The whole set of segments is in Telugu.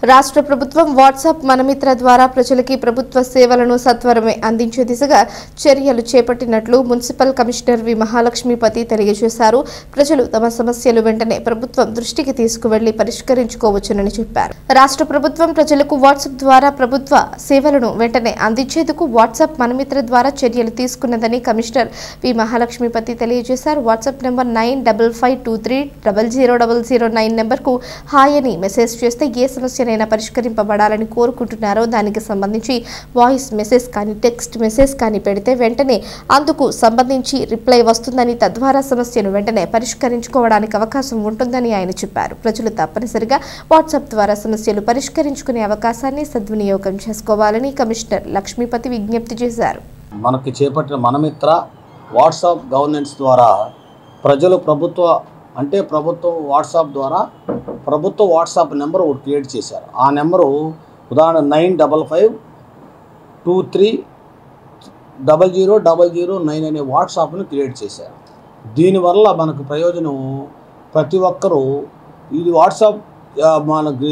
రాష్ట్ర ప్రభుత్వం వాట్సాప్ మనమిత్ర ద్వారా ప్రజలకి ప్రభుత్వ సేవలను సత్వరమే అందించే దిశగా చర్యలు చేపట్టినట్లు మున్సిపల్ కమిషనర్ వి మహాలక్ష్మీపతి తెలియజేశారు. ప్రజలు తమ సమస్యలు వెంటనే ప్రభుత్వం దృష్టికి తీసుకువెళ్లి పరిష్కరించుకోవచ్చునని చెప్పారు. రాష్ట్ర ప్రభుత్వం ప్రజలకు వాట్సాప్ ద్వారా ప్రభుత్వ సేవలను వెంటనే అందించేందుకు వాట్సాప్ మనమిత్ర ద్వారా చర్యలు తీసుకున్నదని కమిషనర్ వి మహాలక్ష్మీపతి తెలియజేశారు. వాట్సాప్ నంబర్ 9552300009 నెంబర్కు హాయ్ అని మెసేజ్ చేస్తే ఏ సమస్య పరిష్కరింపబడాలని కోరుకుంటున్నారో దానికి సంబంధించి వాయిస్ మెసేజ్ కానీ టెక్స్ట్ మెసేజ్ కానీ పెడితే వెంటనే అందుకు సంబంధించి రిప్లై వస్తుందని తద్వారా సమస్యను వెంటనే పరిష్కరించుకోవడానికి అవకాశం ఉంటుందని ఆయన చెప్పారు. ప్రజలు తప్పనిసరిగా వాట్సాప్ ద్వారా సమస్యలు పరిష్కరించుకునే అవకాశాన్ని సద్వినియోగం చేసుకోవాలని కమిషనర్ లక్ష్మీపతి విజ్ఞప్తి చేశారు. మనకి చేపట్టిన మనమిత్ర వాట్సాప్ గవర్నెన్స్ ద్వారా ప్రజలు ప్రభుత్వం వాట్సాప్ ద్వారా ప్రభుత్వ వాట్సాప్ నెంబర్ ఒకటి క్రియేట్ చేశారు. ఆ నెంబరు ఉదాహరణ 9552300009 అనే వాట్సాప్ని క్రియేట్ చేశారు. దీనివల్ల మనకు ప్రయోజనం ప్రతి ఒక్కరూ ఇది వాట్సాప్ మనకి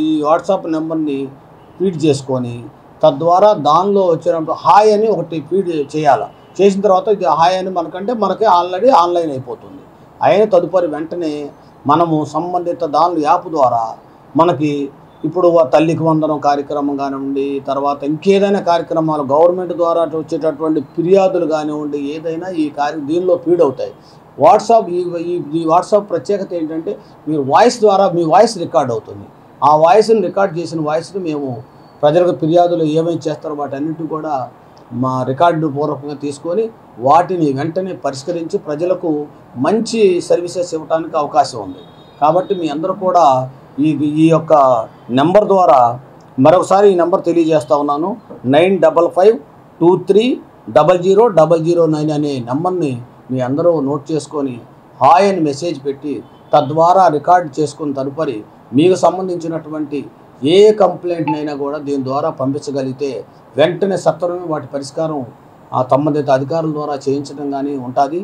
ఈ వాట్సాప్ నెంబర్ని ఫీడ్ చేసుకొని తద్వారా దానిలో వచ్చినప్పుడు హాయ్ అని ఒకటి ఫీడ్ చేయాలి. చేసిన తర్వాత ఇది హాయ్ అని మనకే ఆల్రెడీ ఆన్లైన్ అయిపోతుంది. అయిన తదుపరి వెంటనే మనము సంబంధిత యాప్ ద్వారా మనకి ఇప్పుడు తల్లికి వందనం కార్యక్రమం కానివ్వండి, తర్వాత ఇంకేదైనా కార్యక్రమాలు గవర్నమెంట్ ద్వారా వచ్చేటటువంటి ఫిర్యాదులు కానివ్వండి, ఏదైనా దీనిలో ఫీడ్ అవుతాయి. ఈ వాట్సాప్ ప్రత్యేకత ఏంటంటే మీరు వాయిస్ ద్వారా మీ వాయిస్ రికార్డ్ అవుతుంది. ఆ వాయిస్ని రికార్డ్ చేసిన వాయిస్ని మేము ప్రజలకు ఫిర్యాదులు ఏమేమి చేస్తారో వాటన్నిటిని కూడా మా రికార్డు పూర్వకంగా తీసుకొని వాటిని వెంటనే పరిష్కరించి ప్రజలకు మంచి సర్వీసెస్ ఇవ్వడానికి అవకాశం ఉంది. కాబట్టి మీ అందరూ కూడా ఈ యొక్క నెంబర్ ద్వారా మరొకసారి ఈ నెంబర్ తెలియజేస్తా ఉన్నాను. 9552300009 అనే నెంబర్ని మీ అందరూ నోట్ చేసుకొని హాయ్ అని మెసేజ్ పెట్టి తద్వారా రికార్డ్ చేసుకున్న తదుపరి మీకు సంబంధించినటువంటి ఏ కంప్లైంట్నైనా కూడా దీని ద్వారా పంపించగలిగితే వెంటనే సత్వరమే వాటి పరిష్కారం ఆ సంబంధిత అధికారుల ద్వారా చేయించడం కానీ ఉంటుంది.